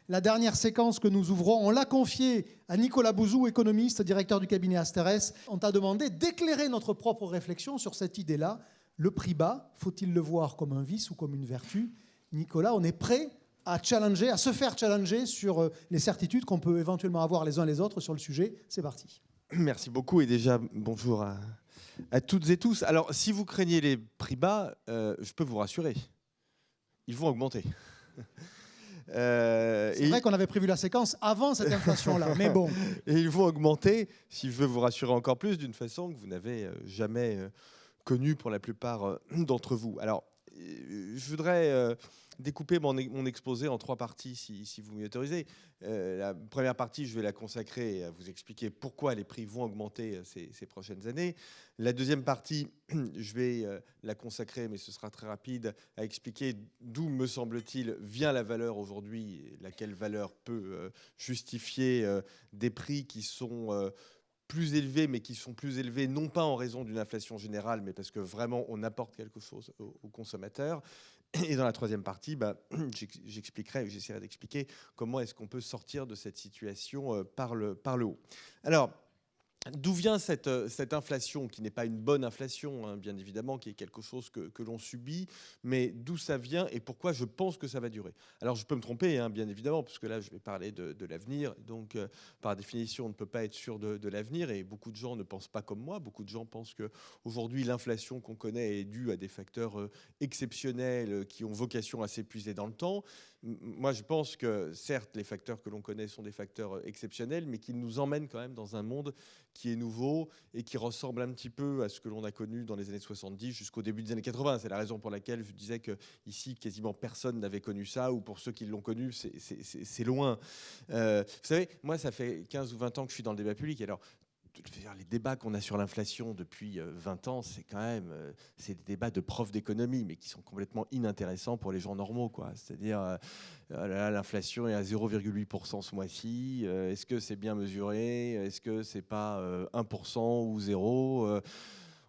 La dernière séquence que nous ouvrons, on l'a confiée à Nicolas Bouzou, économiste, directeur du cabinet Asterès. On t'a demandé d'éclairer notre propre réflexion sur cette idée-là. Le prix bas, faut-il le voir comme un vice ou comme une vertu? Nicolas, on est prêt à challenger, à se faire challenger sur les certitudes qu'on peut éventuellement avoir les uns les autres sur le sujet. C'est parti. Merci beaucoup et déjà bonjour à toutes et tous. Alors si vous craignez les prix bas, je peux vous rassurer, ils vont augmenter. C'est vrai qu'on avait prévu la séquence avant cette inflation-là, mais bon. Et ils vont augmenter, si je veux vous rassurer encore plus, d'une façon que vous n'avez jamais connue pour la plupart d'entre vous. Alors, je voudrais découper mon exposé en 3 parties, si vous m'y autorisez. La première partie, je vais la consacrer à vous expliquer pourquoi les prix vont augmenter ces prochaines années. La deuxième partie, je vais la consacrer, mais ce sera très rapide, à expliquer d'où, me semble-t-il, vient la valeur aujourd'hui, et laquelle valeur peut justifier des prix qui sont plus élevés, mais qui sont plus élevés non pas en raison d'une inflation générale, mais parce que vraiment on apporte quelque chose aux consommateurs. Et dans la troisième partie, j'expliquerai, j'essaierai d'expliquer comment est-ce qu'on peut sortir de cette situation par le haut. Alors, d'où vient cette inflation, qui n'est pas une bonne inflation, hein, bien évidemment, qui est quelque chose que l'on subit, mais d'où ça vient et pourquoi je pense que ça va durer? Alors, je peux me tromper, hein, bien évidemment, parce que là, je vais parler de l'avenir. Donc, par définition, on ne peut pas être sûr de l'avenir, et beaucoup de gens ne pensent pas comme moi. Beaucoup de gens pensent qu'aujourd'hui, l'inflation qu'on connaît est due à des facteurs exceptionnels qui ont vocation à s'épuiser dans le temps. Moi, je pense que, certes, les facteurs que l'on connaît sont des facteurs exceptionnels, mais qu'ils nous emmènent quand même dans un monde qui est nouveau et qui ressemble un petit peu à ce que l'on a connu dans les années 70 jusqu'au début des années 80. C'est la raison pour laquelle je disais qu'ici, quasiment personne n'avait connu ça, ou pour ceux qui l'ont connu, c'est loin. Vous savez, moi, ça fait 15 ou 20 ans que je suis dans le débat public. Alors, les débats qu'on a sur l'inflation depuis 20 ans, c'est quand même c'est des débats de profs d'économie, mais qui sont complètement inintéressants pour les gens normaux, quoi. C'est-à-dire, l'inflation est à 0,8% ce mois-ci. Est-ce que c'est bien mesuré? Est-ce que c'est pas 1% ou 0?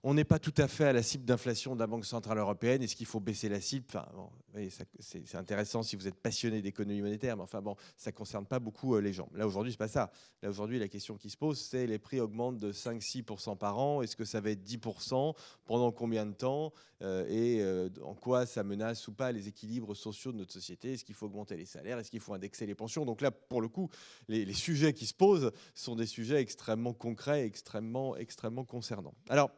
On n'est pas tout à fait à la cible d'inflation de la Banque centrale européenne. Est-ce qu'il faut baisser la cible? Enfin, bon, oui, c'est intéressant si vous êtes passionné d'économie monétaire, mais enfin bon, ça ne concerne pas beaucoup les gens. Là, aujourd'hui, ce n'est pas ça. Là, aujourd'hui, la question qui se pose, c'est les prix augmentent de 5-6% par an. Est-ce que ça va être 10%? Pendant combien de temps? En quoi ça menace ou pas les équilibres sociaux de notre société? Est-ce qu'il faut augmenter les salaires? Est-ce qu'il faut indexer les pensions? Donc là, pour le coup, les sujets qui se posent sont des sujets extrêmement concrets, extrêmement concernants. Alors,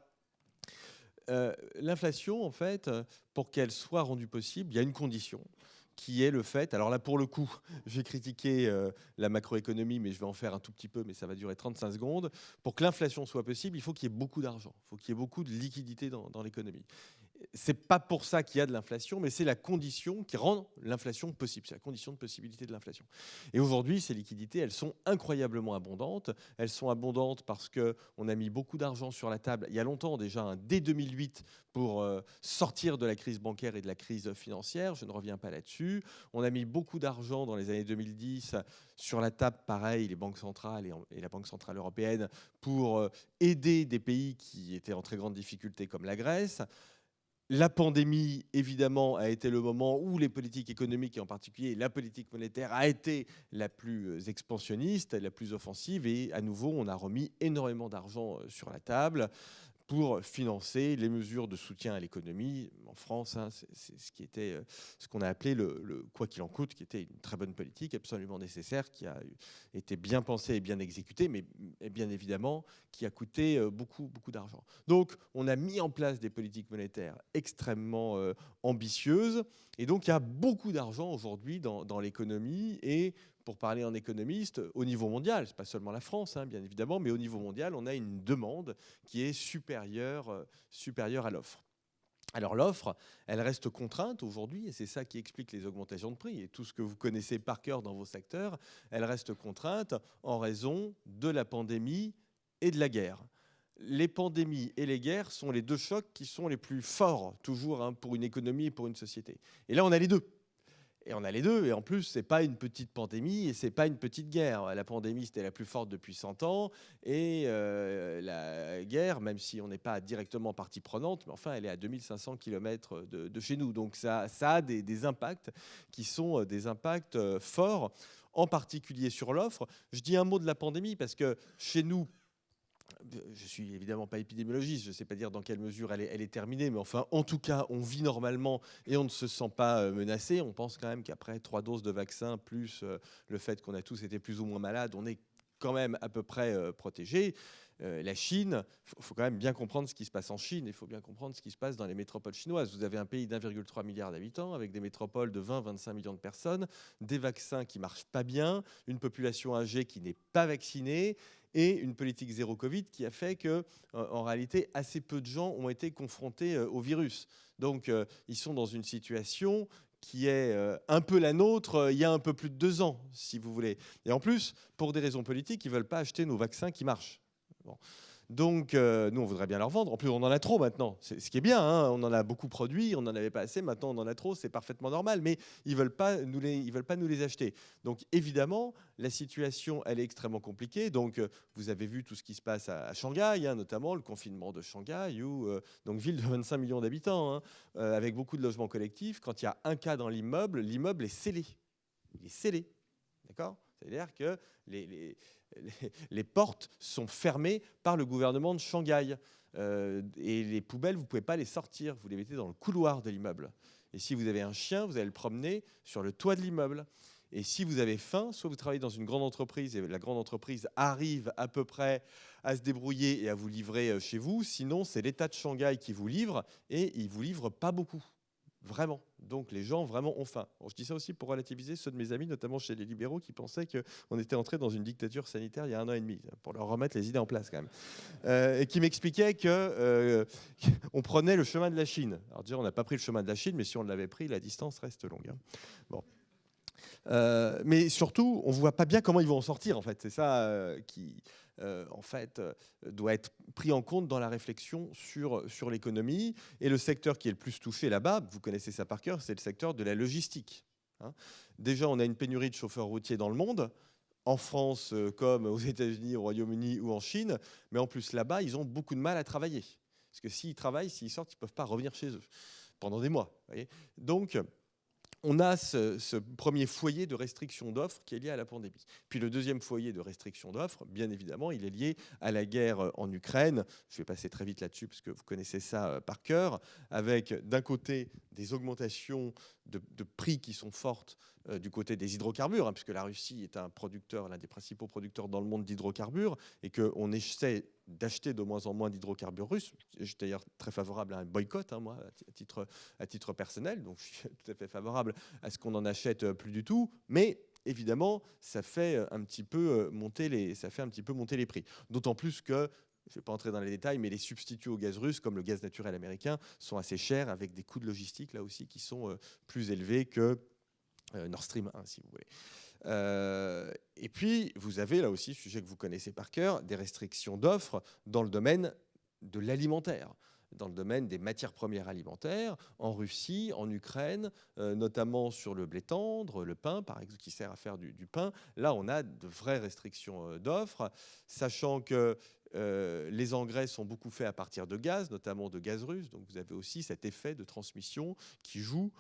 l'inflation, en fait, pour qu'elle soit rendue possible, il y a une condition qui est le fait, alors là pour le coup, j'ai critiqué la macroéconomie, mais je vais en faire un tout petit peu, mais ça va durer 35 secondes. Pour que l'inflation soit possible, il faut qu'il y ait beaucoup d'argent, il faut qu'il y ait beaucoup de liquidité dans l'économie. C'est pas pour ça qu'il y a de l'inflation, mais c'est la condition qui rend l'inflation possible. C'est la condition de possibilité de l'inflation. Et aujourd'hui, ces liquidités, elles sont incroyablement abondantes. Elles sont abondantes parce qu'on a mis beaucoup d'argent sur la table, il y a longtemps déjà, hein, dès 2008, pour sortir de la crise bancaire et de la crise financière. Je ne reviens pas là-dessus. On a mis beaucoup d'argent dans les années 2010 sur la table, pareil, les banques centrales et la Banque centrale européenne, pour aider des pays qui étaient en très grande difficulté comme la Grèce. La pandémie, évidemment, a été le moment où les politiques économiques, et en particulier la politique monétaire, a été la plus expansionniste, la plus offensive. Et à nouveau, on a remis énormément d'argent sur la table pour financer les mesures de soutien à l'économie. En France, hein, c'est ce qu'on a appelé le quoi qu'il en coûte, qui était une très bonne politique, absolument nécessaire, qui a été bien pensée et bien exécutée, mais bien évidemment qui a coûté beaucoup d'argent. Donc, on a mis en place des politiques monétaires extrêmement ambitieuses, et donc il y a beaucoup d'argent aujourd'hui dans l'économie. Et pour parler en économiste, au niveau mondial, ce n'est pas seulement la France, hein, bien évidemment, mais au niveau mondial, on a une demande qui est supérieure à l'offre. Alors l'offre, elle reste contrainte aujourd'hui, et c'est ça qui explique les augmentations de prix, et tout ce que vous connaissez par cœur dans vos secteurs, elle reste contrainte en raison de la pandémie et de la guerre. Les pandémies et les guerres sont les deux chocs qui sont les plus forts, toujours, hein, pour une économie et pour une société. Et là, on a les deux. Et on a les deux. Et en plus, ce n'est pas une petite pandémie et ce n'est pas une petite guerre. La pandémie, c'était la plus forte depuis 100 ans. Et la guerre, même si on n'est pas directement partie prenante, mais enfin, elle est à 2500 km de chez nous. Donc ça a des impacts qui sont des impacts forts, en particulier sur l'offre. Je dis un mot de la pandémie parce que chez nous, je suis évidemment pas épidémiologiste, je ne sais pas dire dans quelle mesure elle est terminée, mais enfin, en tout cas, on vit normalement et on ne se sent pas menacé. On pense quand même qu'après 3 doses de vaccin, plus le fait qu'on a tous été plus ou moins malades, on est quand même à peu près protégé. La Chine, il faut quand même bien comprendre ce qui se passe en Chine, il faut bien comprendre ce qui se passe dans les métropoles chinoises. Vous avez un pays d'1,3 milliard d'habitants, avec des métropoles de 20-25 millions de personnes, des vaccins qui ne marchent pas bien, une population âgée qui n'est pas vaccinée, et une politique zéro Covid qui a fait que, en réalité, assez peu de gens ont été confrontés au virus. Donc, ils sont dans une situation qui est un peu la nôtre il y a un peu plus de 2 ans, si vous voulez. Et en plus, pour des raisons politiques, ils ne veulent pas acheter nos vaccins qui marchent. Bon. Donc, nous, on voudrait bien leur vendre. En plus, on en a trop maintenant. C'est ce qui est bien, hein. On en a beaucoup produit, on n'en avait pas assez. Maintenant, on en a trop, c'est parfaitement normal. Mais ils ne veulent pas nous les acheter. Donc, évidemment, la situation, elle est extrêmement compliquée. Donc, vous avez vu tout ce qui se passe à Shanghai, hein, notamment le confinement de Shanghai, donc ville de 25 millions d'habitants, hein, avec beaucoup de logements collectifs. Quand il y a un cas dans l'immeuble, l'immeuble est scellé. Il est scellé. D'accord ? C'est-à-dire que les portes sont fermées par le gouvernement de Shanghai. Et les poubelles, vous ne pouvez pas les sortir. Vous les mettez dans le couloir de l'immeuble. Et si vous avez un chien, vous allez le promener sur le toit de l'immeuble. Et si vous avez faim, soit vous travaillez dans une grande entreprise et la grande entreprise arrive à peu près à se débrouiller et à vous livrer chez vous. Sinon, c'est l'État de Shanghai qui vous livre et il ne vous livre pas beaucoup. Vraiment. Donc les gens vraiment ont faim. Bon, je dis ça aussi pour relativiser ceux de mes amis, notamment chez les libéraux, qui pensaient qu'on était entré dans une dictature sanitaire il y a 1 an et demi, pour leur remettre les idées en place quand même. Et qui m'expliquaient qu'on prenait le chemin de la Chine. Alors déjà, on n'a pas pris le chemin de la Chine, mais si on l'avait pris, la distance reste longue. Hein. Bon. Mais surtout, on ne voit pas bien comment ils vont en sortir, en fait. C'est ça qui, en fait, doit être pris en compte dans la réflexion sur l'économie. Et le secteur qui est le plus touché là-bas, vous connaissez ça par cœur, c'est le secteur de la logistique. Hein. Déjà, on a une pénurie de chauffeurs routiers dans le monde, en France comme aux États-Unis, au Royaume-Uni ou en Chine. Mais en plus, là-bas, ils ont beaucoup de mal à travailler. Parce que s'ils travaillent, s'ils sortent, ils ne peuvent pas revenir chez eux pendant des mois. Vous voyez. Donc, on a ce premier foyer de restriction d'offres qui est lié à la pandémie. Puis le deuxième foyer de restriction d'offres, bien évidemment, il est lié à la guerre en Ukraine. Je vais passer très vite là-dessus parce que vous connaissez ça par cœur, avec d'un côté des augmentations de prix qui sont fortes du côté des hydrocarbures, hein, puisque la Russie est un producteur, l'un des principaux producteurs dans le monde d'hydrocarbures, et qu'on essaie d'acheter de moins en moins d'hydrocarbures russes. Je suis d'ailleurs très favorable à un boycott, hein, moi, à titre personnel, donc je suis tout à fait favorable à ce qu'on n'en achète plus du tout, mais évidemment, ça fait un petit peu monter les prix. D'autant plus que, je ne vais pas entrer dans les détails, mais les substituts au gaz russe, comme le gaz naturel américain, sont assez chers, avec des coûts de logistique, là aussi, qui sont plus élevés que Nord Stream 1, si vous voulez. Et puis, vous avez là aussi, sujet que vous connaissez par cœur, des restrictions d'offres dans le domaine de l'alimentaire, dans le domaine des matières premières alimentaires, en Russie, en Ukraine, notamment sur le blé tendre, le pain, par exemple, qui sert à faire du pain. Là, on a de vraies restrictions d'offres, sachant que les engrais sont beaucoup faits à partir de gaz, notamment de gaz russe. Donc vous avez aussi cet effet de transmission qui joue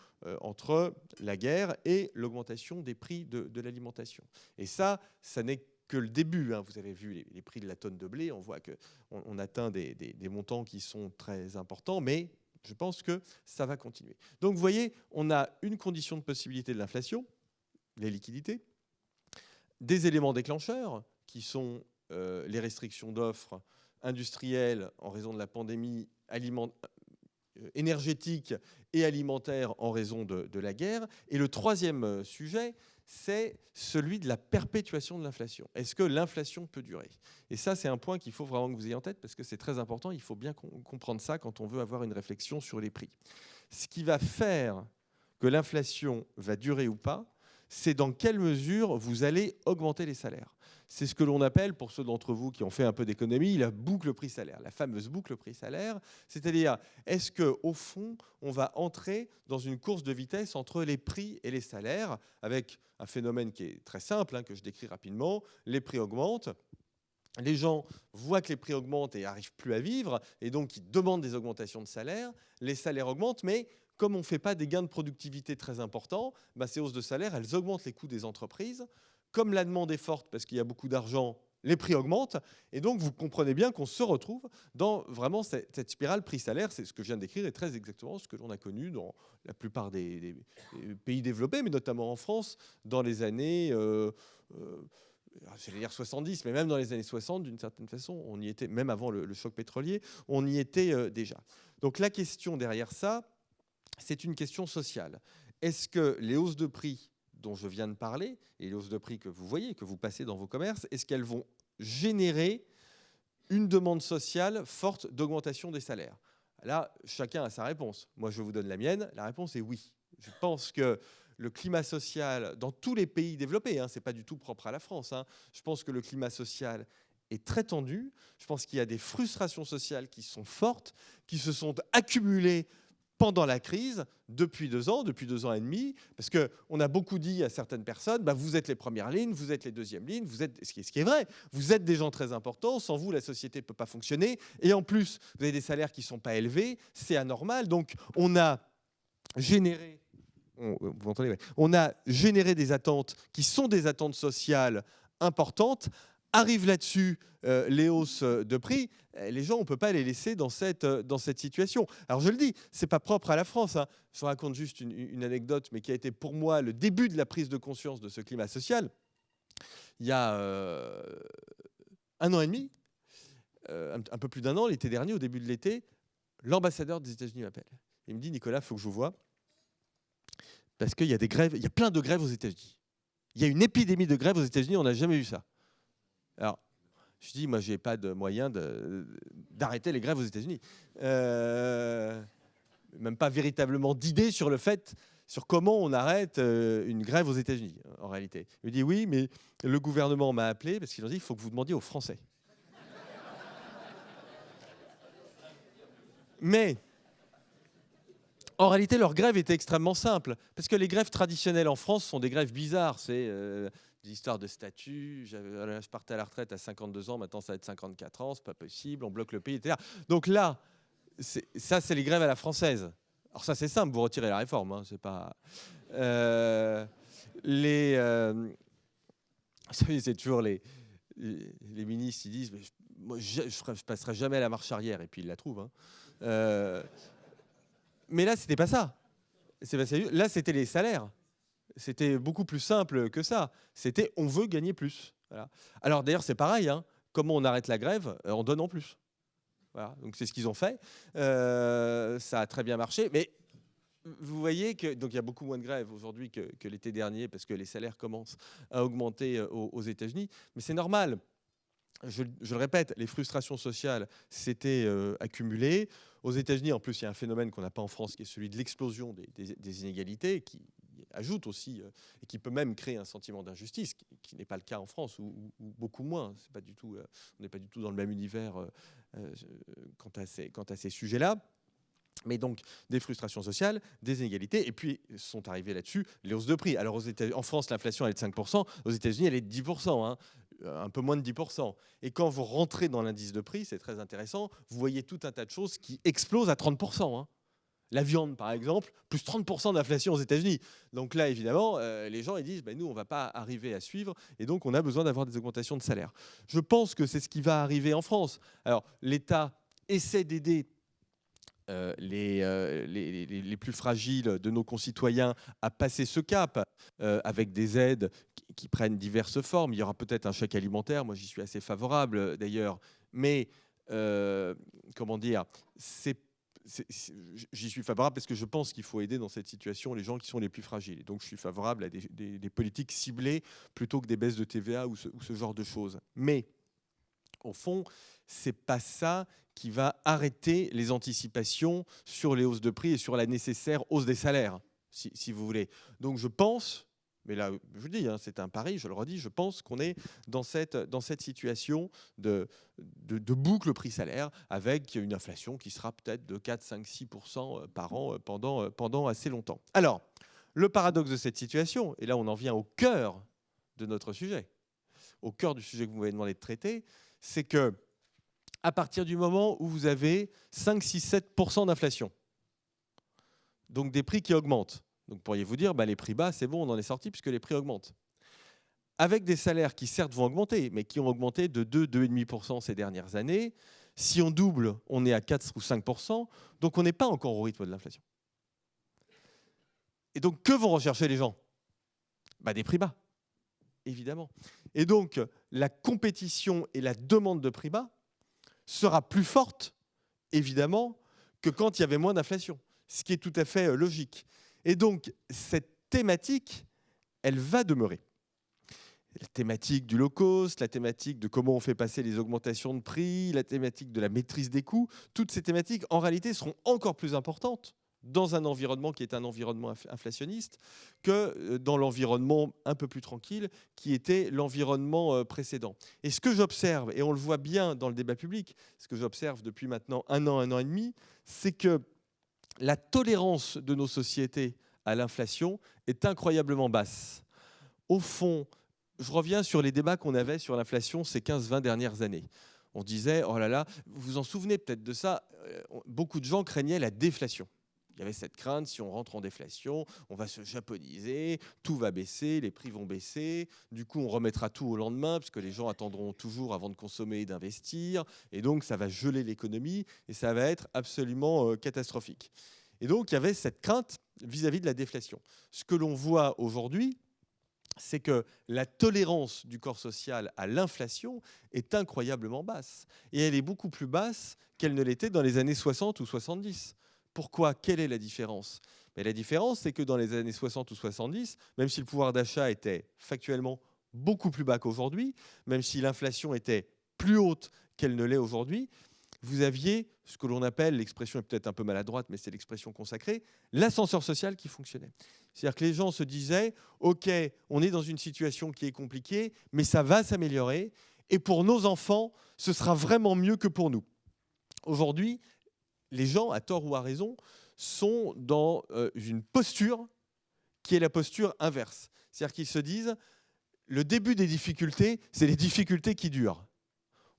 entre la guerre et l'augmentation des prix de l'alimentation. Et ça n'est que le début. Hein. Vous avez vu les prix de la tonne de blé. On voit qu'on atteint des montants qui sont très importants, mais je pense que ça va continuer. Donc vous voyez, on a une condition de possibilité de l'inflation, les liquidités, des éléments déclencheurs qui sont les restrictions d'offres industrielles en raison de la pandémie, énergétique et alimentaire en raison de la guerre. Et le troisième sujet, c'est celui de la perpétuation de l'inflation. Est-ce que l'inflation peut durer ? Et ça, c'est un point qu'il faut vraiment que vous ayez en tête parce que c'est très important. Il faut bien comprendre ça quand on veut avoir une réflexion sur les prix. Ce qui va faire que l'inflation va durer ou pas, c'est dans quelle mesure vous allez augmenter les salaires. C'est ce que l'on appelle, pour ceux d'entre vous qui ont fait un peu d'économie, la boucle prix-salaire, la fameuse boucle prix-salaire. C'est-à-dire, est-ce qu'au fond, on va entrer dans une course de vitesse entre les prix et les salaires, avec un phénomène qui est très simple, hein, que je décris rapidement. Les prix augmentent. Les gens voient que les prix augmentent et n'arrivent plus à vivre, et donc ils demandent des augmentations de salaire. Les salaires augmentent, mais comme on ne fait pas des gains de productivité très importants, ces hausses de salaire, elles augmentent les coûts des entreprises. Comme la demande est forte parce qu'il y a beaucoup d'argent, les prix augmentent. Et donc, vous comprenez bien qu'on se retrouve dans vraiment cette spirale prix-salaire. C'est ce que je viens d'écrire et très exactement ce que l'on a connu dans la plupart des pays développés, mais notamment en France, dans les années... j'allais dire 70, mais même dans les années 60, d'une certaine façon, on y était, même avant le choc pétrolier, on y était déjà. Donc la question derrière ça, c'est une question sociale. Est-ce que les hausses de prix dont je viens de parler, et les hausses de prix que vous voyez, que vous passez dans vos commerces, est-ce qu'elles vont générer une demande sociale forte d'augmentation des salaires? Là, chacun a sa réponse. Moi, je vous donne la mienne. La réponse est oui. Je pense que le climat social, dans tous les pays développés, ce n'est pas du tout propre à la France, je pense que le climat social est très tendu. Je pense qu'il y a des frustrations sociales qui sont fortes, qui se sont accumulées pendant la crise, depuis 2 ans et demi, parce qu'on a beaucoup dit à certaines personnes, vous êtes les premières lignes, vous êtes les deuxièmes lignes, vous êtes, ce qui est vrai, vous êtes des gens très importants, sans vous, la société ne peut pas fonctionner, et en plus, vous avez des salaires qui ne sont pas élevés, c'est anormal. Donc, on a généré des attentes qui sont des attentes sociales importantes. Arrivent là-dessus les hausses de prix, les gens, on ne peut pas les laisser dans cette situation. Alors je le dis, ce n'est pas propre à la France. Je vous raconte juste une anecdote, mais qui a été pour moi le début de la prise de conscience de ce climat social. Il y a 1 an et demi, un peu plus d'1 an, l'été dernier, au début de l'été, l'ambassadeur des États-Unis m'appelle. Il me dit, Nicolas, il faut que je vous voie, parce qu'il y a des grèves, il y a plein de grèves aux États-Unis. Il y a une épidémie de grèves aux États-Unis, on n'a jamais vu ça. Alors, je dis, moi, je n'ai pas de moyen d'arrêter les grèves aux États-Unis. Même pas véritablement d'idée sur comment on arrête une grève aux États-Unis, en réalité. Il me dit, oui, mais le gouvernement m'a appelé parce qu'ils ont dit, il faut que vous demandiez aux Français. Mais, en réalité, leur grève était extrêmement simple. Parce que les grèves traditionnelles en France sont des grèves bizarres. C'est... des histoires de statut, je partais à la retraite à 52 ans, maintenant ça va être 54 ans, c'est pas possible, on bloque le pays, etc. Donc là, ça c'est les grèves à la française. Alors ça c'est simple, vous retirez la réforme, c'est pas... vous savez, c'est toujours les ministres, ils disent, moi je passerai jamais à la marche arrière, et puis ils la trouvent. Mais là c'était pas ça. Là c'était les salaires. C'était beaucoup plus simple que ça. C'était on veut gagner plus. Voilà. Alors d'ailleurs, c'est pareil. Comment on arrête la grève? On donne en plus. Voilà. Donc c'est ce qu'ils ont fait. Ça a très bien marché. Mais vous voyez que donc il y a beaucoup moins de grèves aujourd'hui que l'été dernier parce que les salaires commencent à augmenter aux États-Unis. Mais c'est normal. Je le répète, les frustrations sociales s'étaient accumulées. Aux États-Unis, en plus, il y a un phénomène qu'on n'a pas en France, qui est celui de l'explosion des inégalités, qui ajoute aussi, et qui peut même créer un sentiment d'injustice, qui n'est pas le cas en France, ou beaucoup moins. C'est pas du tout, on n'est pas du tout dans le même univers quant à ces sujets-là. Mais donc, des frustrations sociales, des inégalités, et puis sont arrivées là-dessus les hausses de prix. Alors, en France, l'inflation, elle est de 5%, aux États-Unis, elle est de 10%, un peu moins de 10%. Et quand vous rentrez dans l'indice de prix, c'est très intéressant, vous voyez tout un tas de choses qui explosent à 30%. La viande, par exemple, plus 30% d'inflation aux États-Unis. Donc là, évidemment, les gens ils disent nous, on ne va pas arriver à suivre et donc on a besoin d'avoir des augmentations de salaire. Je pense que c'est ce qui va arriver en France. Alors, l'État essaie d'aider les plus fragiles de nos concitoyens à passer ce cap avec des aides qui prennent diverses formes. Il y aura peut-être un chèque alimentaire. Moi, j'y suis assez favorable, d'ailleurs. Mais, comment dire, j'y suis favorable parce que je pense qu'il faut aider dans cette situation les gens qui sont les plus fragiles. Donc je suis favorable à des politiques ciblées plutôt que des baisses de TVA ou ce genre de choses. Mais au fond, c'est pas ça qui va arrêter les anticipations sur les hausses de prix et sur la nécessaire hausse des salaires, si vous voulez. Donc je pense, Mais là, je vous le dis, hein, c'est un pari, je le redis, je pense qu'on est dans cette situation de boucle prix-salaire avec une inflation qui sera peut-être de 4, 5, 6% par an pendant assez longtemps. Alors, le paradoxe de cette situation, et là on en vient au cœur de notre sujet, au cœur du sujet que vous m'avez demandé de traiter, c'est que à partir du moment où vous avez 5, 6, 7% d'inflation, donc des prix qui augmentent, donc pourriez-vous dire, les prix bas, c'est bon, on en est sorti puisque les prix augmentent. Avec des salaires qui certes vont augmenter, mais qui ont augmenté de 2, 2,5% ces dernières années, si on double, on est à 4 ou 5%, donc on n'est pas encore au rythme de l'inflation. Et donc, que vont rechercher les gens ? Des prix bas, évidemment. Et donc, la compétition et la demande de prix bas sera plus forte, évidemment, que quand il y avait moins d'inflation, ce qui est tout à fait logique. Et donc, cette thématique, elle va demeurer. La thématique du low cost, la thématique de comment on fait passer les augmentations de prix, la thématique de la maîtrise des coûts, toutes ces thématiques, en réalité, seront encore plus importantes dans un environnement qui est un environnement inflationniste que dans l'environnement un peu plus tranquille qui était l'environnement précédent. Et ce que j'observe, et on le voit bien dans le débat public, ce que j'observe depuis maintenant un an et demi, c'est que la tolérance de nos sociétés à l'inflation est incroyablement basse. Au fond, je reviens sur les débats qu'on avait sur l'inflation ces 15-20 dernières années. On disait, oh là là, vous vous en souvenez peut-être de ça, beaucoup de gens craignaient la déflation. Il y avait cette crainte, si on rentre en déflation, on va se japoniser, tout va baisser, les prix vont baisser, du coup on remettra tout au lendemain, parce que les gens attendront toujours avant de consommer et d'investir, et donc ça va geler l'économie, et ça va être absolument catastrophique. Et donc il y avait cette crainte vis-à-vis de la déflation. Ce que l'on voit aujourd'hui, c'est que la tolérance du corps social à l'inflation est incroyablement basse. Et elle est beaucoup plus basse qu'elle ne l'était dans les années 60 ou 70. Pourquoi ? Quelle est la différence ? La différence, c'est que dans les années 60 ou 70, même si le pouvoir d'achat était factuellement beaucoup plus bas qu'aujourd'hui, même si l'inflation était plus haute qu'elle ne l'est aujourd'hui, vous aviez ce que l'on appelle, l'expression est peut-être un peu maladroite, mais c'est l'expression consacrée, l'ascenseur social qui fonctionnait. C'est-à-dire que les gens se disaient, OK, on est dans une situation qui est compliquée, mais ça va s'améliorer, et pour nos enfants, ce sera vraiment mieux que pour nous. Aujourd'hui, les gens, à tort ou à raison, sont dans une posture qui est la posture inverse. C'est-à-dire qu'ils se disent, le début des difficultés, c'est les difficultés qui durent.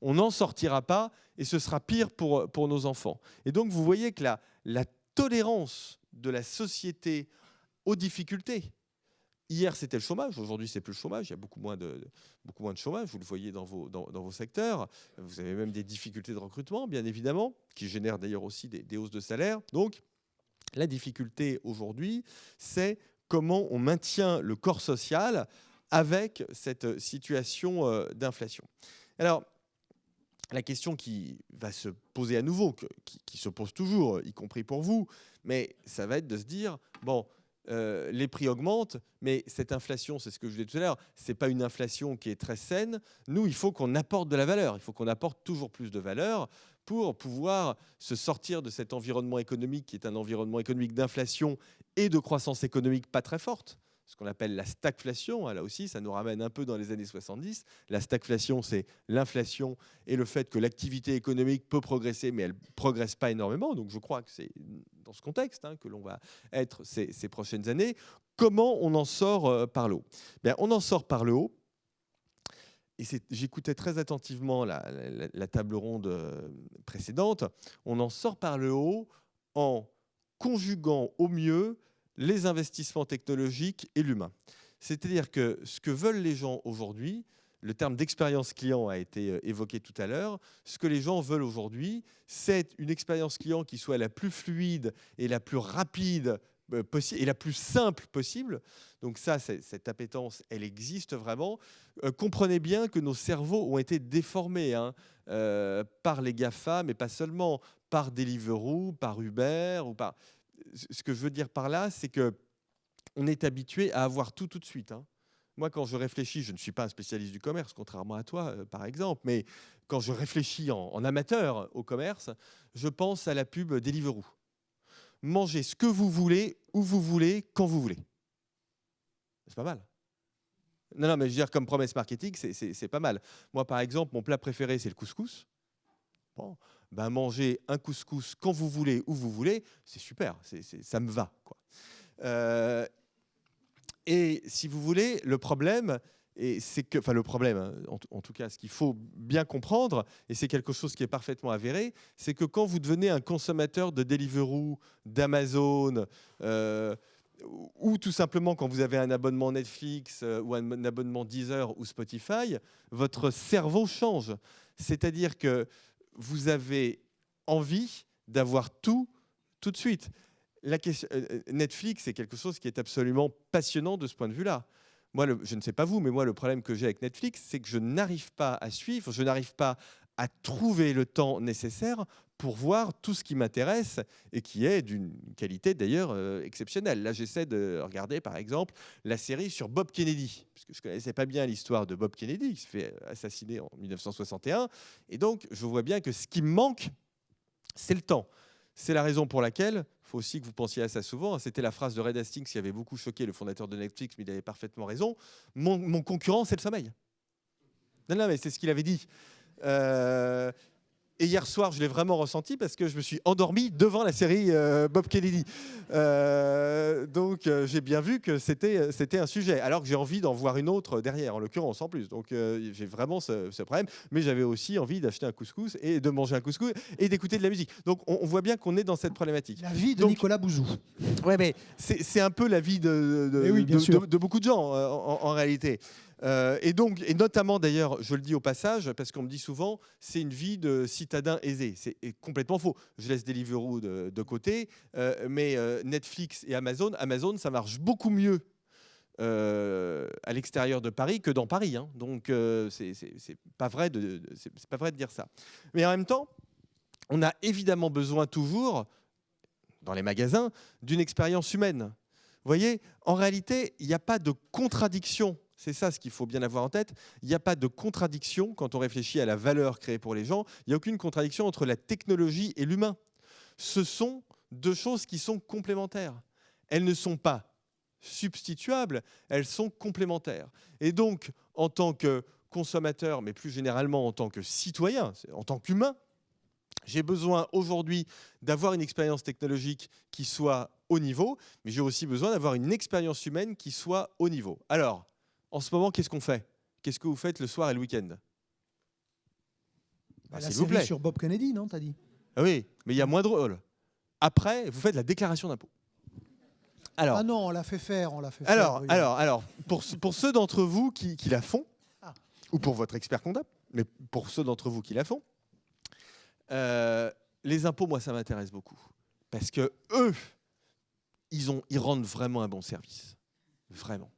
On n'en sortira pas et ce sera pire pour nos enfants. Et donc, vous voyez que la tolérance de la société aux difficultés, hier, c'était le chômage, aujourd'hui, c'est plus le chômage, il y a beaucoup moins de chômage, vous le voyez dans vos secteurs. Vous avez même des difficultés de recrutement, bien évidemment, qui génèrent d'ailleurs aussi des hausses de salaire. Donc, la difficulté aujourd'hui, c'est comment on maintient le corps social avec cette situation d'inflation. Alors, la question qui va se poser à nouveau, qui se pose toujours, y compris pour vous, mais ça va être de se dire, bon, les prix augmentent, mais cette inflation, c'est ce que je disais tout à l'heure, ce n'est pas une inflation qui est très saine. Nous, il faut qu'on apporte de la valeur, il faut qu'on apporte toujours plus de valeur pour pouvoir se sortir de cet environnement économique qui est un environnement économique d'inflation et de croissance économique pas très forte. Ce qu'on appelle la stagflation, là aussi, ça nous ramène un peu dans les années 70. La stagflation, c'est l'inflation et le fait que l'activité économique peut progresser, mais elle ne progresse pas énormément. Donc je crois que c'est dans ce contexte que l'on va être ces prochaines années. Comment on en sort par le haut ? On en sort par le haut. Et j'écoutais très attentivement la table ronde précédente. On en sort par le haut en conjuguant au mieux les investissements technologiques et l'humain. C'est-à-dire que ce que veulent les gens aujourd'hui, le terme d'expérience client a été évoqué tout à l'heure, ce que les gens veulent aujourd'hui, c'est une expérience client qui soit la plus fluide et la plus rapide possible et la plus simple possible. Donc ça, cette appétence, elle existe vraiment. Comprenez bien que nos cerveaux ont été déformés par les GAFA, mais pas seulement, par Deliveroo, par Uber ou par... Ce que je veux dire par là, c'est qu'on est habitué à avoir tout de suite. Moi, quand je réfléchis, je ne suis pas un spécialiste du commerce, contrairement à toi, par exemple, mais quand je réfléchis en amateur au commerce, je pense à la pub Deliveroo. Mangez ce que vous voulez, où vous voulez, quand vous voulez. C'est pas mal. Non, non, mais je veux dire, comme promesse marketing, c'est pas mal. Moi, par exemple, mon plat préféré, c'est le couscous. Bon, ben, manger un couscous quand vous voulez, où vous voulez, c'est super, ça me va, quoi. Et si vous voulez, le problème, et c'est que, enfin le problème, hein, en tout cas, ce qu'il faut bien comprendre, et c'est quelque chose qui est parfaitement avéré, c'est que quand vous devenez un consommateur de Deliveroo, d'Amazon, ou tout simplement quand vous avez un abonnement Netflix ou un abonnement Deezer ou Spotify, votre cerveau change. C'est-à-dire que vous avez envie d'avoir tout de suite. Netflix, c'est quelque chose qui est absolument passionnant de ce point de vue-là. Moi, je ne sais pas vous, mais moi, le problème que j'ai avec Netflix, c'est que je n'arrive pas à suivre, je n'arrive pas à trouver le temps nécessaire pour voir tout ce qui m'intéresse et qui est d'une qualité d'ailleurs exceptionnelle. Là, j'essaie de regarder, par exemple, la série sur Bob Kennedy, parce que je ne connaissais pas bien l'histoire de Bob Kennedy, qui se fait assassiner en 1961. Et donc, je vois bien que ce qui me manque, c'est le temps. C'est la raison pour laquelle, il faut aussi que vous pensiez à ça souvent, c'était la phrase de Reed Hastings qui avait beaucoup choqué le fondateur de Netflix, mais il avait parfaitement raison, mon concurrent, c'est le sommeil. Non, non, mais c'est ce qu'il avait dit. Et hier soir, je l'ai vraiment ressenti parce que je me suis endormi devant la série Bob Kennedy. Donc, j'ai bien vu que c'était un sujet, alors que j'ai envie d'en voir une autre derrière, en l'occurrence, en plus. Donc, j'ai vraiment ce problème. Mais j'avais aussi envie d'acheter un couscous et de manger un couscous et d'écouter de la musique. Donc, on voit bien qu'on est dans cette problématique. La vie de Nicolas Bouzou. Ouais, mais c'est un peu la vie de beaucoup de gens, en réalité. Et notamment d'ailleurs, je le dis au passage, parce qu'on me dit souvent, c'est une vie de citadin aisé. C'est complètement faux. Je laisse Deliveroo de côté, mais Netflix et Amazon, ça marche beaucoup mieux à l'extérieur de Paris que dans Paris. Hein. Donc c'est pas vrai c'est pas vrai de dire ça. Mais en même temps, on a évidemment besoin toujours, dans les magasins, d'une expérience humaine. Vous voyez, en réalité, il n'y a pas de contradiction. C'est ça ce qu'il faut bien avoir en tête. Il n'y a pas de contradiction quand on réfléchit à la valeur créée pour les gens. Il n'y a aucune contradiction entre la technologie et l'humain. Ce sont deux choses qui sont complémentaires. Elles ne sont pas substituables, elles sont complémentaires. Et donc, en tant que consommateur, mais plus généralement en tant que citoyen, en tant qu'humain, j'ai besoin aujourd'hui d'avoir une expérience technologique qui soit au niveau, mais j'ai aussi besoin d'avoir une expérience humaine qui soit au niveau. Alors, en ce moment, qu'est-ce qu'on fait? Qu'est-ce que vous faites le soir et le week-end? La série sur Bob Kennedy, non, t'as dit? Ah oui, mais il y a moins drôle. Après, vous faites la déclaration d'impôt. Alors, ah non, on l'a fait faire, Alors, pour ceux d'entre vous qui la font, ou pour votre expert comptable, mais pour ceux d'entre vous qui la font, les impôts, moi, ça m'intéresse beaucoup. Parce que eux, ils rendent vraiment un bon service. Vraiment.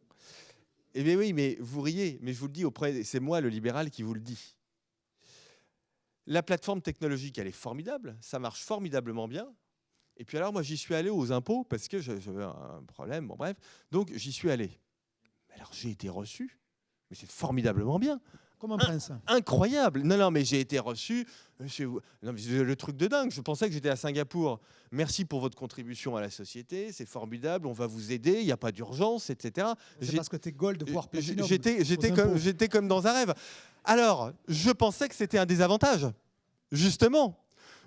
Eh bien oui, mais vous riez, mais je vous le dis, c'est moi, le libéral, qui vous le dit. La plateforme technologique, elle est formidable, ça marche formidablement bien. Et puis alors, moi, j'y suis allé aux impôts parce que j'avais un problème, bon bref. Donc, j'y suis allé. Alors, j'ai été reçu, mais c'est formidablement bien. Comme un prince. Incroyable. Non, mais j'ai été reçu. Non, mais le truc de dingue. Je pensais que j'étais à Singapour. Merci pour votre contribution à la société. C'est formidable. On va vous aider. Il n'y a pas d'urgence, etc. C'est parce que tu es gold, voire platinum. J'étais comme dans un rêve. Alors, je pensais que c'était un désavantage. Justement.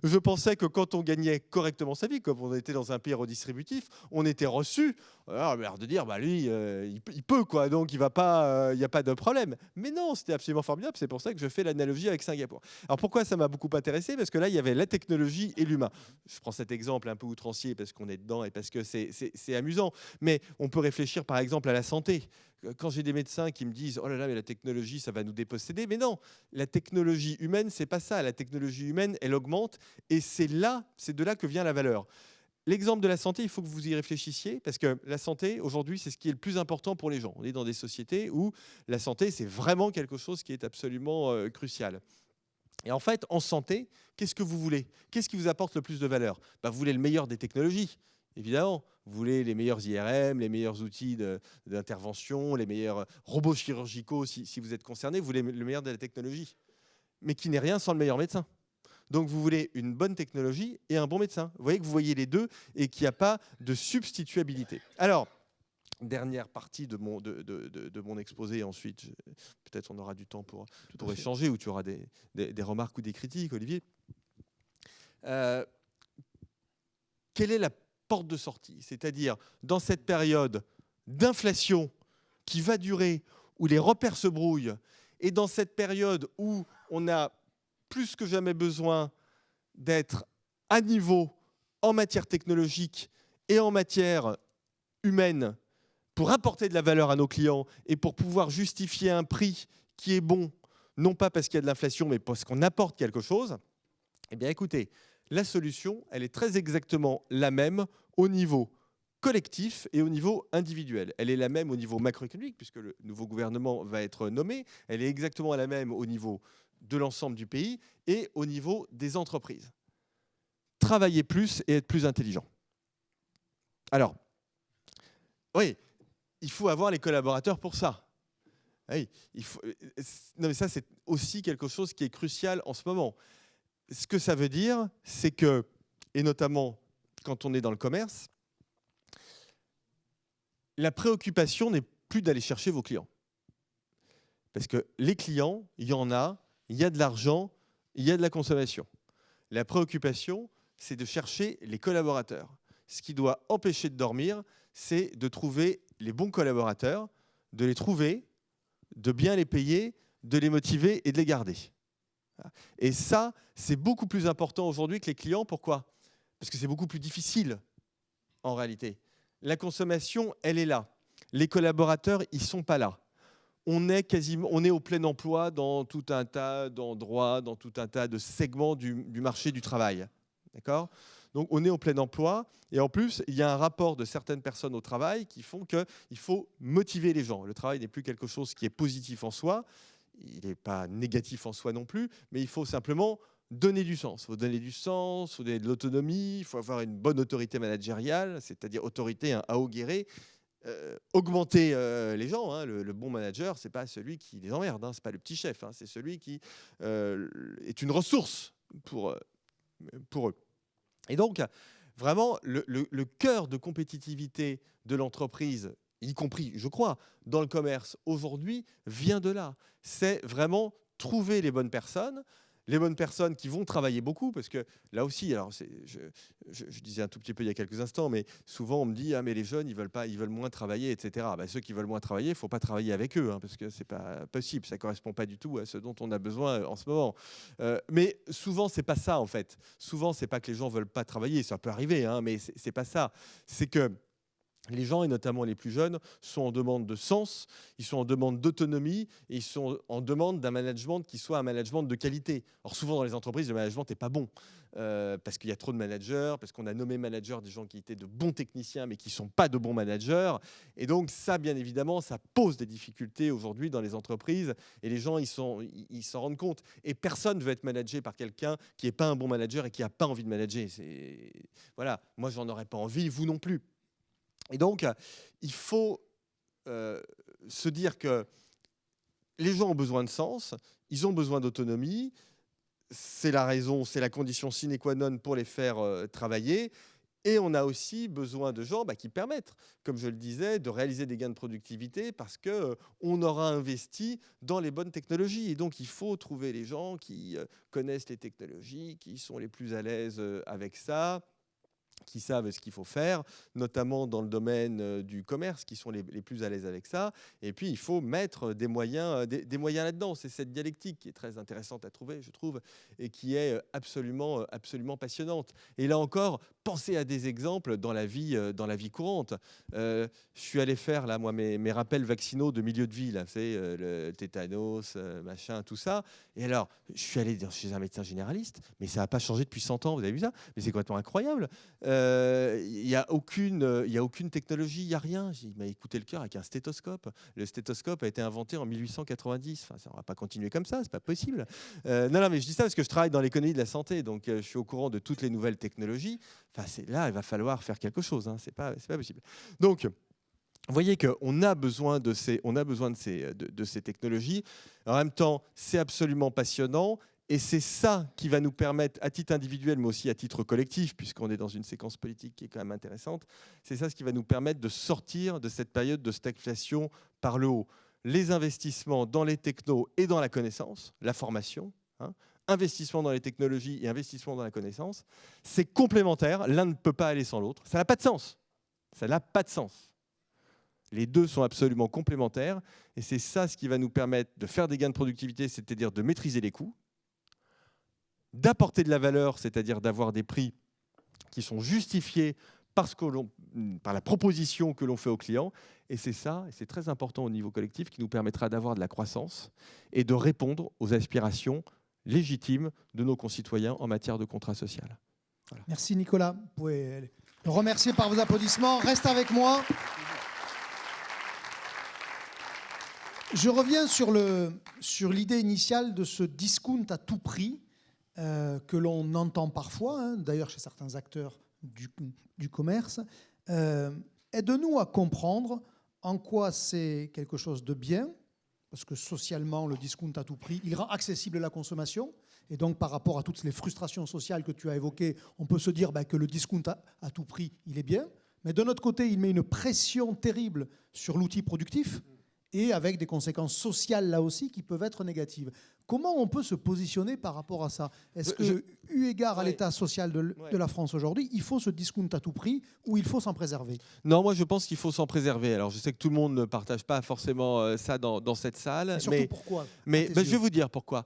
Je pensais que quand on gagnait correctement sa vie, comme on était dans un pays redistributif, on était reçu. Alors, de dire, bah lui, il peut, quoi, donc il n'y a pas de problème. Mais non, c'était absolument formidable. C'est pour ça que je fais l'analogie avec Singapour. Alors pourquoi ça m'a beaucoup intéressé? Parce que là, il y avait la technologie et l'humain. Je prends cet exemple un peu outrancier parce qu'on est dedans et parce que c'est amusant. Mais on peut réfléchir, par exemple, à la santé. Quand j'ai des médecins qui me disent « Oh là là, mais la technologie, ça va nous déposséder », mais non, la technologie humaine, c'est pas ça. La technologie humaine, elle augmente et c'est de là que vient la valeur. L'exemple de la santé, il faut que vous y réfléchissiez parce que la santé, aujourd'hui, c'est ce qui est le plus important pour les gens. On est dans des sociétés où la santé, c'est vraiment quelque chose qui est absolument crucial. Et en fait, en santé, qu'est-ce que vous voulez? Qu'est-ce qui vous apporte le plus de valeur? Vous voulez le meilleur des technologies. Évidemment, vous voulez les meilleurs IRM, les meilleurs outils d'intervention, les meilleurs robots chirurgicaux si vous êtes concerné, vous voulez le meilleur de la technologie, mais qui n'est rien sans le meilleur médecin. Donc vous voulez une bonne technologie et un bon médecin. Vous voyez les deux et qu'il n'y a pas de substituabilité. Alors, dernière partie de mon exposé. Ensuite, peut-être on aura du temps pour échanger, ou tu auras des remarques ou des critiques, Olivier. Quelle est la porte de sortie? C'est-à-dire, dans cette période d'inflation qui va durer, où les repères se brouillent, et dans cette période où on a plus que jamais besoin d'être à niveau en matière technologique et en matière humaine pour apporter de la valeur à nos clients et pour pouvoir justifier un prix qui est bon, non pas parce qu'il y a de l'inflation, mais parce qu'on apporte quelque chose, eh bien écoutez, la solution, elle est très exactement la même au niveau collectif et au niveau individuel. Elle est la même au niveau macroéconomique, puisque le nouveau gouvernement va être nommé. Elle est exactement la même au niveau de l'ensemble du pays et au niveau des entreprises. Travailler plus et être plus intelligent. Alors, oui, il faut avoir les collaborateurs pour ça. Oui, non, mais ça, c'est aussi quelque chose qui est crucial en ce moment. Ce que ça veut dire, c'est que, et notamment quand on est dans le commerce, la préoccupation n'est plus d'aller chercher vos clients. Parce que les clients, il y en a, il y a de l'argent, il y a de la consommation. La préoccupation, c'est de chercher les collaborateurs. Ce qui doit empêcher de dormir, c'est de trouver les bons collaborateurs, de les trouver, de bien les payer, de les motiver et de les garder. Et ça, c'est beaucoup plus important aujourd'hui que les clients. Pourquoi? Parce que c'est beaucoup plus difficile, en réalité. La consommation, elle est là. Les collaborateurs, ils ne sont pas là. On est au plein emploi dans tout un tas d'endroits, dans tout un tas de segments du marché du travail. D'accord ? Donc, on est au plein emploi. Et en plus, il y a un rapport de certaines personnes au travail qui font qu'il faut motiver les gens. Le travail n'est plus quelque chose qui est positif en soi. Il n'est pas négatif en soi non plus. Mais il faut simplement donner du sens. Il faut donner du sens, il faut donner de l'autonomie, il faut avoir une bonne autorité managériale, c'est-à-dire autorité, à haut guéré. Augmenter les gens. Hein. Le bon manager, ce n'est pas celui qui les emmerde, hein. Ce n'est pas le petit chef, hein. C'est celui qui est une ressource pour eux. Et donc, vraiment, le cœur de compétitivité de l'entreprise, y compris, je crois, dans le commerce aujourd'hui, vient de là. C'est vraiment trouver les bonnes personnes qui vont travailler beaucoup, parce que là aussi, alors je disais un tout petit peu il y a quelques instants, mais souvent on me dit, ah mais les jeunes, ils veulent moins travailler, etc. Ben, ceux qui veulent moins travailler, il ne faut pas travailler avec eux, hein, parce que c'est pas possible, ça ne correspond pas du tout à ce dont on a besoin en ce moment. Mais souvent, c'est pas ça en fait. Souvent, c'est pas que les gens veulent pas travailler, ça peut arriver, hein, mais c'est pas ça. C'est que les gens, et notamment les plus jeunes, sont en demande de sens, ils sont en demande d'autonomie, et ils sont en demande d'un management qui soit un management de qualité. Or, souvent dans les entreprises, le management n'est pas bon, parce qu'il y a trop de managers, parce qu'on a nommé managers des gens qui étaient de bons techniciens, mais qui ne sont pas de bons managers. Et donc ça, bien évidemment, ça pose des difficultés aujourd'hui dans les entreprises, et les gens, ils s'en rendent compte. Et personne ne veut être managé par quelqu'un qui n'est pas un bon manager et qui n'a pas envie de manager. Voilà, moi, j'en aurais pas envie, vous non plus. Et donc, il faut se dire que les gens ont besoin de sens, ils ont besoin d'autonomie, c'est la raison, c'est la condition sine qua non pour les faire travailler. Et on a aussi besoin de gens qui permettent, comme je le disais, de réaliser des gains de productivité parce qu'on aura investi dans les bonnes technologies. Et donc, il faut trouver les gens qui connaissent les technologies, qui sont les plus à l'aise avec ça, qui savent ce qu'il faut faire, notamment dans le domaine du commerce, qui sont les plus à l'aise avec ça. Et puis, il faut mettre des moyens là-dedans. C'est cette dialectique qui est très intéressante à trouver, je trouve, et qui est absolument passionnante. Et là encore, pensez à des exemples dans la vie courante. Je suis allé faire, là, moi, mes rappels vaccinaux de milieu de vie, là, c'est le tétanos, machin, tout ça. Et alors, je suis allé chez un médecin généraliste, mais ça n'a pas changé depuis 100 ans, vous avez vu ça? Mais c'est complètement incroyable. Il n'y a aucune technologie, il n'y a rien. Il m'a écouté le cœur avec un stéthoscope. Le stéthoscope a été inventé en 1890. Enfin, ça, on ne va pas continuer comme ça, c'est pas possible. Non, mais je dis ça parce que je travaille dans l'économie de la santé, donc je suis au courant de toutes les nouvelles technologies. Enfin, là, il va falloir faire quelque chose, hein. C'est pas possible. Donc, vous voyez qu'on a besoin de ces technologies. En même temps, c'est absolument passionnant. Et c'est ça qui va nous permettre, à titre individuel, mais aussi à titre collectif, puisqu'on est dans une séquence politique qui est quand même intéressante, c'est ça ce qui va nous permettre de sortir de cette période de stagflation par le haut. Les investissements dans les technos et dans la connaissance, la formation, hein, investissement dans les technologies et investissement dans la connaissance, c'est complémentaire, l'un ne peut pas aller sans l'autre. Ça n'a pas de sens. Ça n'a pas de sens. Les deux sont absolument complémentaires, et c'est ça ce qui va nous permettre de faire des gains de productivité, c'est-à-dire de maîtriser les coûts, d'apporter de la valeur, c'est-à-dire d'avoir des prix qui sont justifiés par la proposition que l'on fait aux clients. Et c'est ça, et c'est très important au niveau collectif, qui nous permettra d'avoir de la croissance et de répondre aux aspirations légitimes de nos concitoyens en matière de contrat social. Voilà. Merci Nicolas. Vous pouvez le remercier par vos applaudissements. Reste avec moi. Je reviens sur l'idée initiale de ce discount à tout prix que l'on entend parfois, hein, d'ailleurs chez certains acteurs du commerce. Aide-nous à comprendre en quoi c'est quelque chose de bien, parce que socialement, le discount à tout prix, il rend accessible la consommation. Et donc, par rapport à toutes les frustrations sociales que tu as évoquées, on peut se dire que le discount à tout prix, il est bien. Mais d'un autre côté, il met une pression terrible sur l'outil productif, et avec des conséquences sociales, là aussi, qui peuvent être négatives. Comment on peut se positionner par rapport à ça? Est-ce que, eu égard à l'état social de la France aujourd'hui, il faut ce discount à tout prix ou il faut s'en préserver? Non, moi je pense qu'il faut s'en préserver. Alors je sais que tout le monde ne partage pas forcément ça dans cette salle. Mais surtout pourquoi? Mais je vais vous dire pourquoi.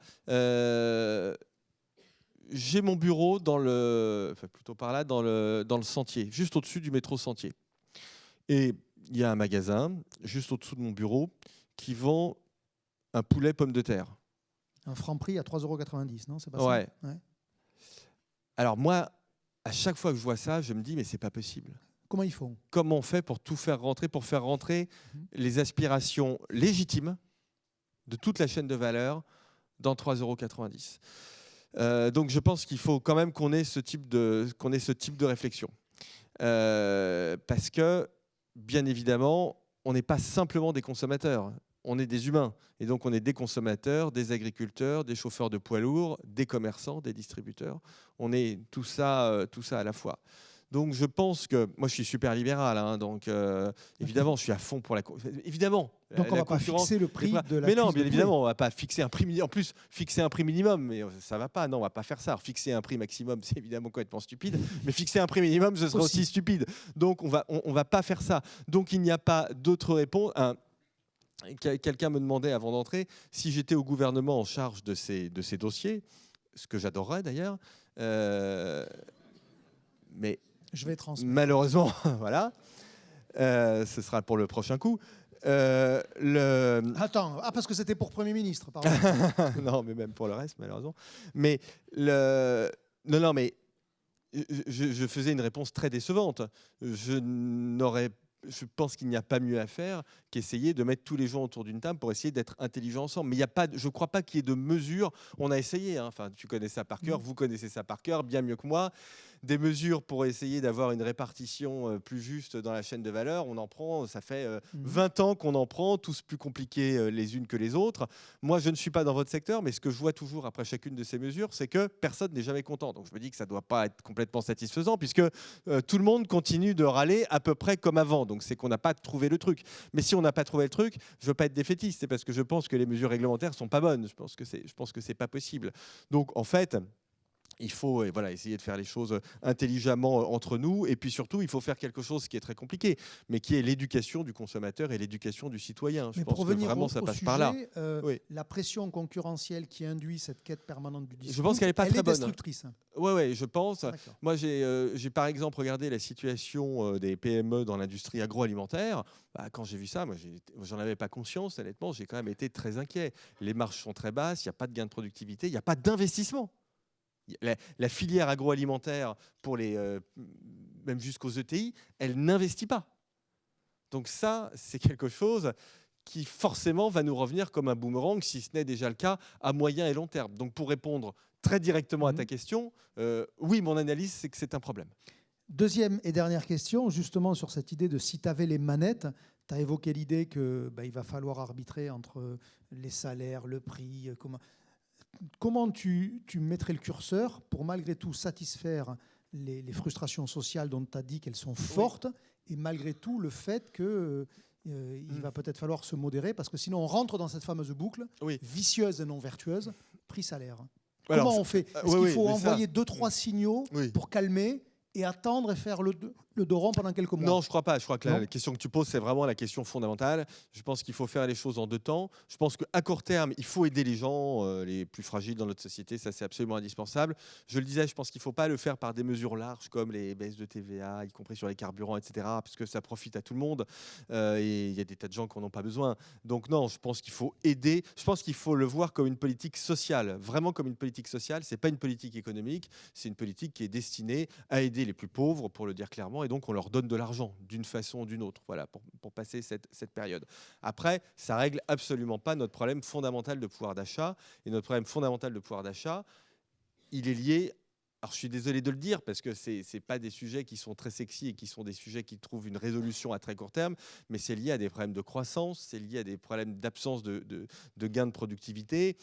J'ai mon bureau plutôt par là, dans le Sentier, juste au-dessus du métro Sentier. Et il y a un magasin, juste au-dessous de mon bureau, qui vend un poulet pomme de terre. Un Franprix à 3,90 €, non? C'est pas ouais. Ça? Ouais. Alors moi, à chaque fois que je vois ça, je me dis, mais c'est pas possible. Comment ils font? Comment on fait pour tout faire rentrer, pour faire rentrer les aspirations légitimes de toute la chaîne de valeur dans 3,90 €. Donc je pense qu'il faut quand même qu'on ait ce type de réflexion. Parce que, bien évidemment, on n'est pas simplement des consommateurs, on est des humains. Et donc on est des consommateurs, des agriculteurs, des chauffeurs de poids lourds, des commerçants, des distributeurs. On est tout ça à la fois. Donc je pense que, moi je suis super libéral, hein, donc évidemment je suis à fond pour la évidemment. Donc on ne va pas fixer le prix de la Mais non, bien de évidemment, on ne va pas fixer un prix minimum. En plus, fixer un prix minimum, mais ça ne va pas, non, on ne va pas faire ça. Alors, fixer un prix maximum, c'est évidemment complètement stupide, mais fixer un prix minimum, ce serait aussi stupide. Donc on va pas faire ça. Donc il n'y a pas d'autre réponse. Quelqu'un me demandait avant d'entrer si j'étais au gouvernement en charge de ces dossiers, ce que j'adorerais d'ailleurs. Mais je vais transmettre. Malheureusement, voilà, ce sera pour le prochain coup. Attends, parce que c'était pour Premier ministre, pardon. Non, mais même pour le reste, malheureusement. Mais non, mais je faisais une réponse très décevante. Je pense qu'il n'y a pas mieux à faire qu'essayer de mettre tous les gens autour d'une table pour essayer d'être intelligents ensemble. Mais je ne crois pas qu'il y ait de mesures. On a essayé, hein. Enfin, tu connais ça par cœur, vous connaissez ça par cœur, bien mieux que moi. Des mesures pour essayer d'avoir une répartition plus juste dans la chaîne de valeur, on en prend, ça fait 20 ans qu'on en prend, tous plus compliqués les unes que les autres. Moi, je ne suis pas dans votre secteur, mais ce que je vois toujours après chacune de ces mesures, c'est que personne n'est jamais content. Donc je me dis que ça ne doit pas être complètement satisfaisant, puisque tout le monde continue de râler à peu près comme avant. Donc c'est qu'on n'a pas trouvé le truc. Mais si on n'a pas trouvé le truc, je ne veux pas être défaitiste, c'est parce que je pense que les mesures réglementaires ne sont pas bonnes. Je pense que c'est pas possible. Donc en fait, il faut essayer de faire les choses intelligemment entre nous. Et puis surtout, il faut faire quelque chose qui est très compliqué, mais qui est l'éducation du consommateur et l'éducation du citoyen. Je pense que vraiment ça passe par là. La pression concurrentielle qui induit cette quête permanente du discours, je pense qu'elle n'est pas très bonne. Destructrice. Oui, je pense. Moi, j'ai par exemple regardé la situation des PME dans l'industrie agroalimentaire. Quand j'ai vu ça, moi, j'en avais pas conscience, honnêtement. J'ai quand même été très inquiet. Les marges sont très basses, il n'y a pas de gain de productivité, il n'y a pas d'investissement. La filière agroalimentaire, même jusqu'aux ETI, elle n'investit pas. Donc ça, c'est quelque chose qui forcément va nous revenir comme un boomerang, si ce n'est déjà le cas à moyen et long terme. Donc pour répondre très directement à ta question, oui, mon analyse, c'est que c'est un problème. Deuxième et dernière question, justement sur cette idée de si tu avais les manettes, tu as évoqué l'idée qu'il va falloir arbitrer entre les salaires, le prix, comment tu mettrais le curseur pour malgré tout satisfaire les frustrations sociales dont tu as dit qu'elles sont fortes, et malgré tout le fait que il va peut-être falloir se modérer, parce que sinon on rentre dans cette fameuse boucle vicieuse et non vertueuse, prix-salaire. Comment on fait? Est-ce qu'il faut envoyer 2-3 signaux pour calmer et attendre et faire le dos rond pendant quelques mois? Non, je crois pas. Je crois que la question que tu poses, c'est vraiment la question fondamentale. Je pense qu'il faut faire les choses en 2 temps. Je pense qu'à court terme, il faut aider les gens les plus fragiles dans notre société. Ça, c'est absolument indispensable. Je le disais, je pense qu'il ne faut pas le faire par des mesures larges comme les baisses de TVA, y compris sur les carburants, etc., parce que ça profite à tout le monde. Et il y a des tas de gens qui n'en ont pas besoin. Donc non, je pense qu'il faut aider. Je pense qu'il faut le voir comme une politique sociale, vraiment comme une politique sociale. Ce n'est pas une politique économique. C'est une politique qui est destinée à aider les plus pauvres, pour le dire clairement. Et donc, on leur donne de l'argent d'une façon ou d'une autre, voilà, pour passer cette période. Après, ça ne règle absolument pas notre problème fondamental de pouvoir d'achat. Et notre problème fondamental de pouvoir d'achat, il est lié... Alors, je suis désolé de le dire parce que ce n'est pas des sujets qui sont très sexy et qui sont des sujets qui trouvent une résolution à très court terme, mais c'est lié à des problèmes de croissance, c'est lié à des problèmes d'absence de gains de productivité.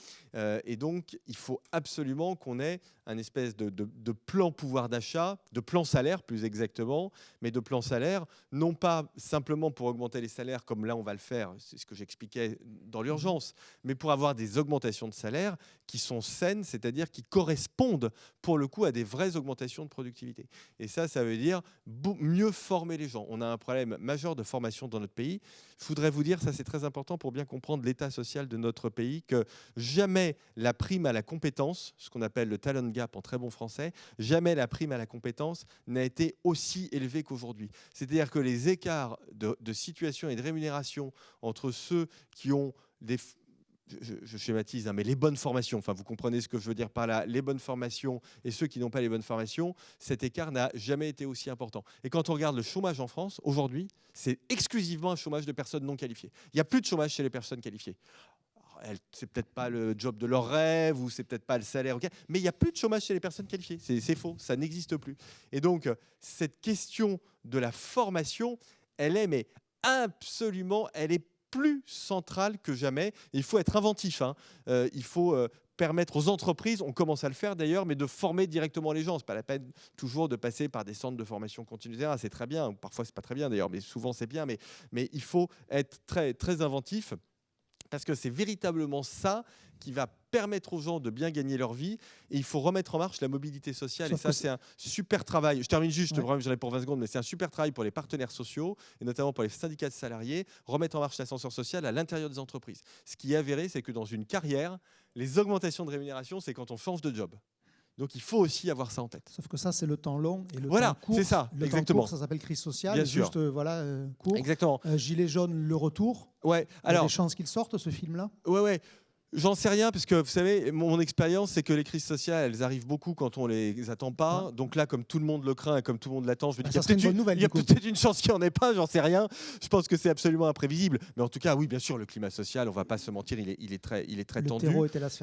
Et donc, il faut absolument qu'on ait un espèce de plan pouvoir d'achat, de plan salaire plus exactement, mais de plan salaire, non pas simplement pour augmenter les salaires comme là on va le faire, c'est ce que j'expliquais dans l'urgence, mais pour avoir des augmentations de salaire qui sont saines, c'est-à-dire qui correspondent pour le coup à des vraies augmentations de productivité. Et ça veut dire mieux former les gens. On a un problème majeur de formation dans notre pays. Je voudrais vous dire, ça c'est très important pour bien comprendre l'état social de notre pays, que jamais la prime à la compétence, ce qu'on appelle le talent gap en très bon français, jamais la prime à la compétence n'a été aussi élevée qu'aujourd'hui. C'est-à-dire que les écarts de situation et de rémunération entre ceux qui ont des... Je schématise, hein, mais les bonnes formations, enfin vous comprenez ce que je veux dire par là, les bonnes formations et ceux qui n'ont pas les bonnes formations, cet écart n'a jamais été aussi important. Et quand on regarde le chômage en France, aujourd'hui, c'est exclusivement un chômage de personnes non qualifiées. Il n'y a plus de chômage chez les personnes qualifiées. C'est peut-être pas le job de leur rêve ou c'est peut-être pas le salaire, okay, mais il n'y a plus de chômage chez les personnes qualifiées. C'est faux, ça n'existe plus. Et donc, cette question de la formation, elle est mais absolument, elle est plus centrale que jamais. Il faut être inventif. Il faut permettre aux entreprises, on commence à le faire d'ailleurs, mais de former directement les gens. Ce n'est pas la peine toujours de passer par des centres de formation continue. C'est très bien, parfois ce n'est pas très bien d'ailleurs, mais souvent c'est bien. Mais il faut être très, très inventif parce que c'est véritablement ça qui va permettre aux gens de bien gagner leur vie. Et il faut remettre en marche la mobilité sociale. Sauf et ça, c'est un super travail. Je termine juste, j'en ai pour 20 secondes, mais c'est un super travail pour les partenaires sociaux, et notamment pour les syndicats de salariés, remettre en marche l'ascenseur social à l'intérieur des entreprises. Ce qui est avéré, c'est que dans une carrière, les augmentations de rémunération, c'est quand on change de job. Donc, il faut aussi avoir ça en tête. Sauf que ça, c'est le temps long et le temps court. C'est ça, le exactement. Temps court, ça s'appelle crise sociale. Bien juste, court. Exactement. Gilets jaunes, le retour. Ouais. Il y a des chances qu'il sorte, ce film-là. Ouais. J'en sais rien, parce que vous savez, mon expérience, c'est que les crises sociales, elles arrivent beaucoup quand on les attend pas. Ouais. Donc là, comme tout le monde le craint et comme tout le monde l'attend, je me dis qu'il y a peut-être une chance qu'il n'y en ait pas, j'en sais rien. Je pense que c'est absolument imprévisible. Mais en tout cas, oui, bien sûr, le climat social, on ne va pas se mentir, il est très tendu.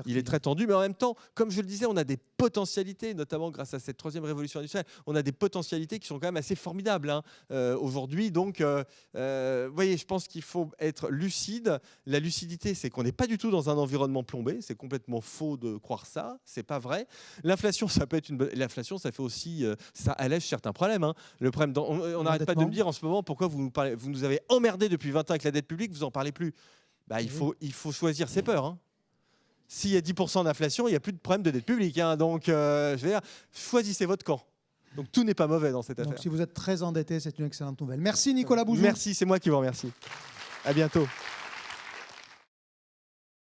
Il est très tendu, mais en même temps, comme je le disais, on a des potentialités, notamment grâce à cette troisième révolution industrielle, on a des potentialités qui sont quand même assez formidables aujourd'hui. Donc, vous voyez, je pense qu'il faut être lucide. La lucidité, c'est qu'on n'est pas du tout dans un environnement plombé, c'est complètement faux de croire ça, c'est pas vrai. L'inflation, ça peut être l'inflation, ça fait aussi, ça allège certains problèmes. Le problème, on n'arrête pas de me dire en ce moment pourquoi vous nous avez emmerdé depuis 20 ans avec la dette publique, vous en parlez plus. Il faut choisir ses peurs. S'il y a 10% d'inflation, il n'y a plus de problème de dette publique. Donc, je veux dire, choisissez votre camp. Donc, tout n'est pas mauvais dans cette affaire. Donc, si vous êtes très endetté, c'est une excellente nouvelle. Merci Nicolas Bouzou. Merci, c'est moi qui vous remercie. À bientôt.